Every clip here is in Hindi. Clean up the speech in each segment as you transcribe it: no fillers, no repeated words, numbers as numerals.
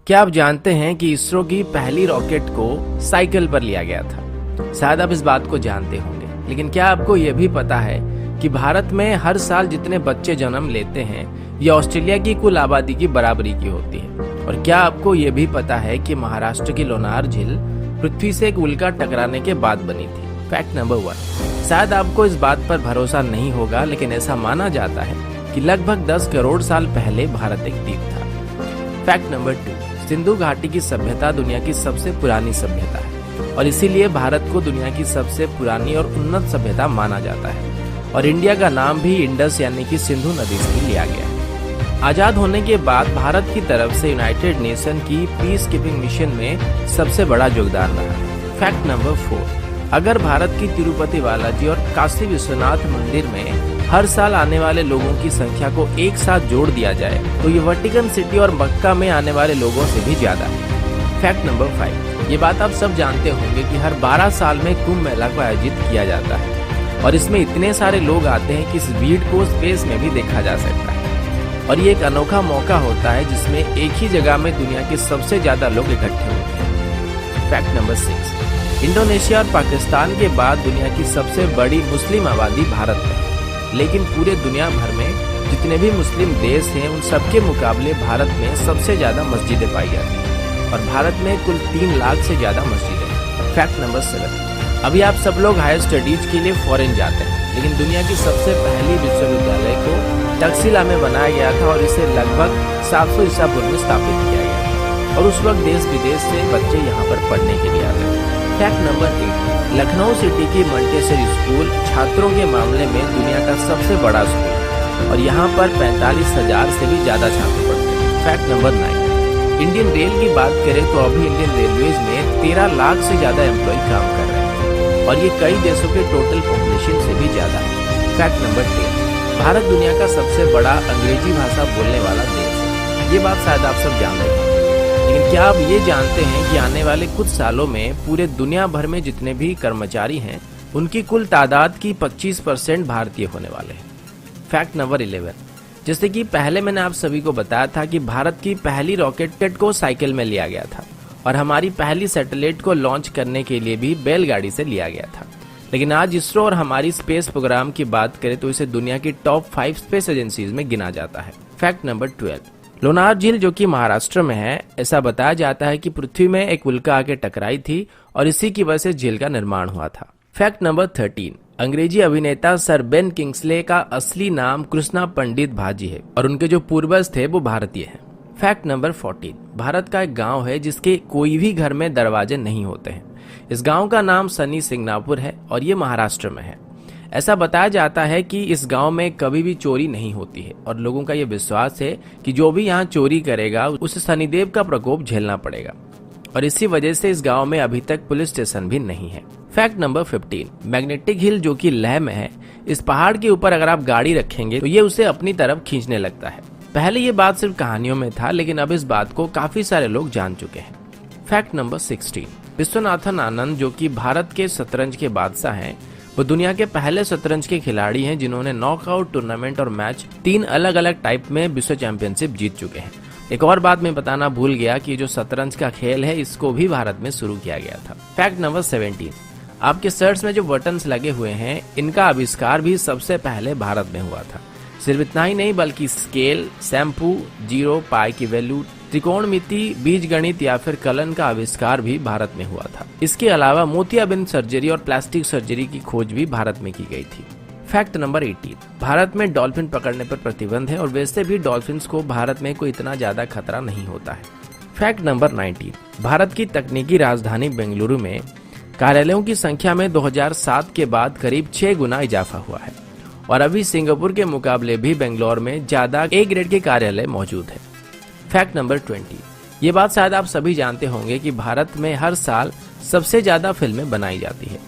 क्या आप जानते हैं कि इसरो की पहली रॉकेट को साइकिल पर लिया गया था? शायद आप इस बात को जानते होंगे, लेकिन क्या आपको यह भी पता है कि भारत में हर साल जितने बच्चे जन्म लेते हैं ये ऑस्ट्रेलिया की कुल आबादी की बराबरी की होती है। और क्या आपको ये भी पता है कि महाराष्ट्र की लोनार झील पृथ्वी से एक उल्का टकराने के बाद बनी थी? Fact number 1। शायद आपको इस बात पर भरोसा नहीं होगा, लेकिन ऐसा माना जाता है कि लगभग 10 करोड़ साल पहले भारत एक द्वीप था। Fact number 2। सिंधु घाटी की सभ्यता दुनिया की सबसे पुरानी सभ्यता है और इसीलिए भारत को दुनिया की सबसे पुरानी और उन्नत सभ्यता माना जाता है। और इंडिया का नाम भी इंडस यानी कि सिंधु नदी से लिया गया है। आजाद होने के बाद भारत की तरफ से यूनाइटेड नेशन की पीस कीपिंग मिशन में सबसे बड़ा योगदान रहा। Fact number 4। अगर भारत की तिरुपति बालाजी और काशी विश्वनाथ मंदिर में हर साल आने वाले लोगों की संख्या को एक साथ जोड़ दिया जाए तो ये वेटिकन सिटी और मक्का में आने वाले लोगों से भी ज्यादा है। Fact number 5। ये बात आप सब जानते होंगे कि हर 12 साल में कुंभ मेला को आयोजित किया जाता है और इसमें इतने सारे लोग आते हैं कि इस भीड़ को स्पेस में भी देखा जा सकता है। और ये एक अनोखा मौका होता है जिसमें एक ही जगह में दुनिया के सबसे ज्यादा लोग इकट्ठे होते हैं। Fact number 6। इंडोनेशिया और पाकिस्तान के बाद दुनिया की सबसे बड़ी मुस्लिम आबादी भारत में है, लेकिन पूरे दुनिया भर में जितने भी मुस्लिम देश हैं उन सबके मुकाबले भारत में सबसे ज्यादा मस्जिदें पाई जाती हैं और भारत में कुल 3 लाख से ज्यादा मस्जिदें हैं। Fact number 7। अभी आप सब लोग हायर स्टडीज के लिए फॉरेन जाते हैं, लेकिन दुनिया की सबसे पहली विश्वविद्यालय को तक्षशिला में बनाया गया था और इसे लगभग 700 ईसा पूर्व में स्थापित किया गया था और उस वक्त देश विदेश से बच्चे यहाँ पर पढ़ने के लिए आते थे। Fact number 8। लखनऊ सिटी की मंटेसरी स्कूल छात्रों के मामले में दुनिया का सबसे बड़ा स्कूल है और यहाँ पर 45,000 से भी ज्यादा छात्र पढ़ते हैं। Fact number 9। इंडियन रेल की बात करें तो अभी इंडियन रेलवेज में 13 लाख से ज्यादा एम्प्लॉय काम कर रहे हैं और ये कई देशों के टोटल पॉपुलेशन से भी ज्यादा है। Fact number 10। भारत दुनिया का सबसे बड़ा अंग्रेजी भाषा बोलने वाला देश है। ये बात शायद आप सब जान रहे हैं, लेकिन क्या आप ये जानते हैं कि आने वाले कुछ सालों में पूरे दुनिया भर में जितने भी कर्मचारी हैं उनकी कुल तादाद की 25% भारतीय होने वाले हैं। Fact number 11। जैसे कि पहले मैंने आप सभी को बताया था कि भारत की पहली रॉकेट को साइकिल में लिया गया था और हमारी पहली सैटेलाइट को लॉन्च करने के लिए भी बैलगाड़ी से लिया गया था, लेकिन आज इसरो और हमारी स्पेस प्रोग्राम की बात करें तो इसे दुनिया की टॉप 5 स्पेस एजेंसीज में गिना जाता है। Fact number 12। लोनार झील जो कि महाराष्ट्र में है, ऐसा बताया जाता है कि पृथ्वी में एक उल्का आके टकराई थी और इसी की वजह से झील का निर्माण हुआ था। Fact number 13। अंग्रेजी अभिनेता सर बेन किंग्सले का असली नाम कृष्णा पंडित भाजी है और उनके जो पूर्वज थे वो भारतीय हैं। Fact number 14। भारत का एक गांव है जिसके कोई भी घर में दरवाजे नहीं होते हैं। इस गांव का नाम सनी सिंगनापुर है और ये महाराष्ट्र में है। ऐसा बताया जाता है कि इस गांव में कभी भी चोरी नहीं होती है और लोगों का यह विश्वास है कि जो भी यहाँ चोरी करेगा उसे शनिदेव का प्रकोप झेलना पड़ेगा और इसी वजह से इस गांव में अभी तक पुलिस स्टेशन भी नहीं है। Fact number 15। मैग्नेटिक हिल जो कि लेह में है, इस पहाड़ के ऊपर अगर आप गाड़ी रखेंगे तो ये उसे अपनी तरफ खींचने लगता है। पहले ये बात सिर्फ कहानियों में था, लेकिन अब इस बात को काफी सारे लोग जान चुके हैं। Fact number 16। विश्वनाथन आनंद जो कि भारत के शतरंज के बादशाह हैं, वो दुनिया के पहले शतरंज के खिलाड़ी हैं जिन्होंने नॉकआउट टूर्नामेंट और मैच 3 अलग अलग टाइप में विश्व चैंपियनशिप जीत चुके हैं। एक और बात मैं बताना भूल गया कि जो शतरंज का खेल है इसको भी भारत में शुरू किया गया था। Fact number 17। आपके शर्ट्स में जो बटन्स लगे हुए हैं इनका आविष्कार भी सबसे पहले भारत में हुआ था। सिर्फ इतना ही नहीं बल्कि स्केल, शैम्पू, जीरो, पाई की वैल्यू, त्रिकोणमिति, बीजगणित या फिर कलन का आविष्कार भी भारत में हुआ था। इसके अलावा मोतियाबिंद सर्जरी और प्लास्टिक सर्जरी की खोज भी भारत में की गई थी। Fact number 18। भारत में डॉल्फिन पकड़ने पर प्रतिबंध है और वैसे भी डॉल्फिन्स को भारत में कोई इतना ज्यादा खतरा नहीं होता है। Fact number 19। भारत की तकनीकी राजधानी बेंगलुरु में कार्यालयों की संख्या में 2007 के बाद करीब 6 गुना इजाफा हुआ है और अभी सिंगापुर के मुकाबले भी बेंगलोर में ज्यादा ए ग्रेड के कार्यालय मौजूद है। Fact number 20। ये बात शायद आप सभी जानते होंगे कि भारत में हर साल सबसे ज्यादा फिल्में बनाई जाती है।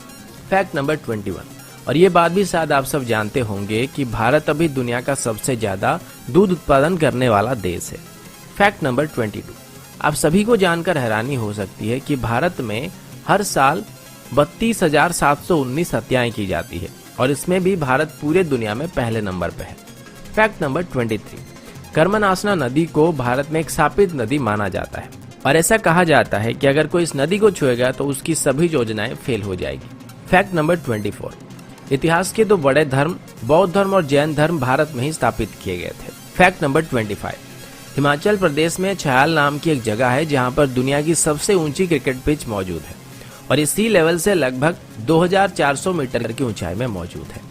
Fact number 21। और ये बात भी शायद आप सब जानते होंगे कि भारत अभी दुनिया का सबसे ज्यादा दूध उत्पादन करने वाला देश है। Fact number 22। आप सभी को जानकर हैरानी हो सकती है कि भारत में हर साल 32,719 हत्याएं की जाती है और इसमें भी भारत पूरे दुनिया में पहले नंबर पर है। Fact number 23। कर्मनासना नदी को भारत में एक शापित नदी माना जाता है और ऐसा कहा जाता है कि अगर कोई इस नदी को छुएगा तो उसकी सभी योजनाएं फेल हो जाएगी। फैक्ट नंबर 24, इतिहास के दो बड़े धर्म बौद्ध धर्म और जैन धर्म भारत में ही स्थापित किए गए थे। फैक्ट नंबर 25, हिमाचल प्रदेश में छयाल नाम की एक जगह है जहां पर दुनिया की सबसे ऊंची क्रिकेट पिच मौजूद है और ये सी लेवल से लगभग 2400 मीटर की ऊंचाई में मौजूद है।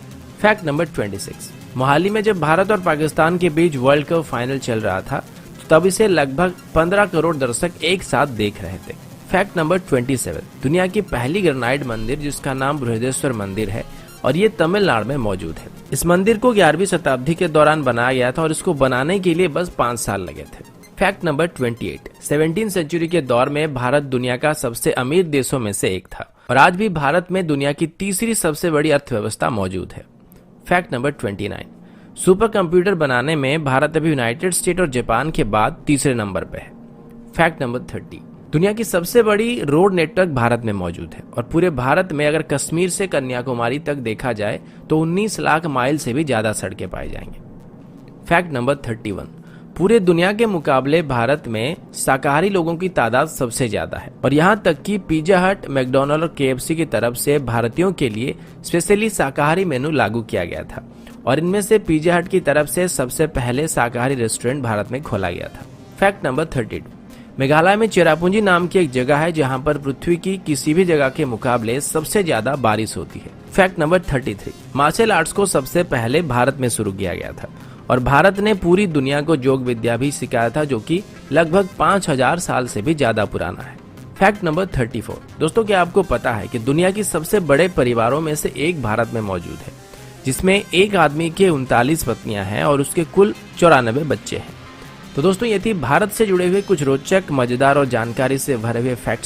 फैक्ट नंबर 26, मोहाली में जब भारत और पाकिस्तान के बीच वर्ल्ड कप फाइनल चल रहा था तो तब इसे लगभग 15 करोड़ दर्शक एक साथ देख रहे थे। फैक्ट नंबर 27, दुनिया की पहली ग्रेनाइट मंदिर जिसका नाम बृहदेश्वर मंदिर है और ये तमिलनाडु में मौजूद है। इस मंदिर को 11वीं शताब्दी के दौरान बनाया गया था और इसको बनाने के लिए बस 5 साल लगे थे। फैक्ट नंबर 28, 17वीं सेंचुरी के दौर में भारत दुनिया का सबसे अमीर देशों में से एक था और आज भी भारत में दुनिया की तीसरी सबसे बड़ी अर्थव्यवस्था मौजूद है। फैक्ट नंबर 29, सुपर कंप्यूटर बनाने में भारत अभी यूनाइटेड स्टेट और जापान के बाद तीसरे नंबर पे है। फैक्ट नंबर 30, दुनिया की सबसे बड़ी रोड नेटवर्क भारत में मौजूद है और पूरे भारत में अगर कश्मीर से कन्याकुमारी तक देखा जाए तो 19 लाख माइल से भी ज्यादा सड़कें पाई जाएंगे। फैक्ट नंबर 31, पूरे दुनिया के मुकाबले भारत में शाकाहारी लोगों की तादाद सबसे ज्यादा है और यहाँ तक कि पिज्जा हट, मैकडॉनल्ड और KFC की तरफ से भारतीयों के लिए स्पेशली शाकाहारी मेनू लागू किया गया था और इनमें से पिज्जा हट की तरफ से सबसे पहले शाकाहारी रेस्टोरेंट भारत में खोला गया था। फैक्ट नंबर 32, मेघालय में चेरापूंजी नाम की एक जगह है जहां पर पृथ्वी की किसी भी जगह के मुकाबले सबसे ज्यादा बारिश होती है। फैक्ट नंबर 33, मार्शल आर्ट्स को सबसे पहले भारत में शुरू किया गया था और भारत ने पूरी दुनिया को योग विद्या भी सिखाया था जो कि लगभग 5000 साल से भी ज्यादा पुराना है। फैक्ट नंबर 34, दोस्तों क्या आपको पता है कि दुनिया की सबसे बड़े परिवारों में से एक भारत में मौजूद है जिसमें एक आदमी के 39 पत्नियां हैं और उसके कुल 94 बच्चे हैं। तो दोस्तों ये थी भारत से जुड़े हुए कुछ रोचक, मजेदार और जानकारी से भरे हुए फैक्ट्स।